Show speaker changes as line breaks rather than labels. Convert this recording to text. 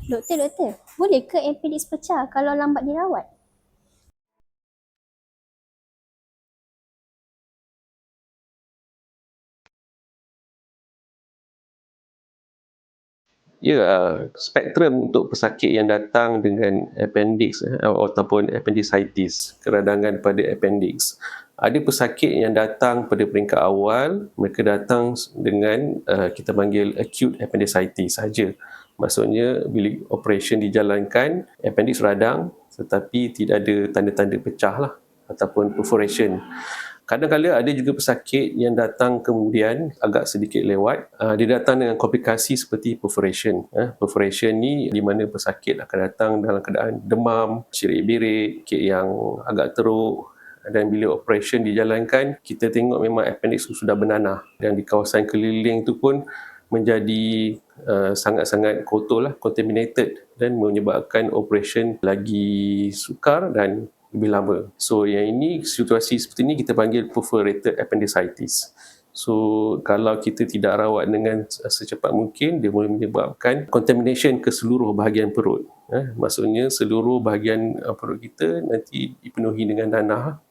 Doktor, boleh ke appendix pecah kalau lambat dirawat?
Ya, spektrum untuk pesakit yang datang dengan appendix ataupun appendicitis, keradangan pada appendix. Ada pesakit yang datang pada peringkat awal, mereka datang dengan kita panggil acute appendicitis saja. Maksudnya bila operation dijalankan, appendix radang tetapi tidak ada tanda-tanda pecah lah ataupun perforation. Kadang-kadang ada juga pesakit yang datang kemudian agak sedikit lewat. Dia datang dengan komplikasi seperti perforation. Perforation ni di mana pesakit akan datang dalam keadaan demam, cirit-birit, yang agak teruk. Dan bila operation dijalankan, kita tengok memang appendix sudah bernanah. Dan di kawasan keliling itu pun menjadi sangat-sangat kotor lah, contaminated, dan menyebabkan operation lagi sukar dan lebih lama. So yang ini, situasi seperti ini kita panggil perforated appendicitis. So kalau kita tidak rawat dengan secepat mungkin, dia boleh menyebabkan contamination ke seluruh bahagian perut. Maksudnya seluruh bahagian perut kita nanti dipenuhi dengan nanah.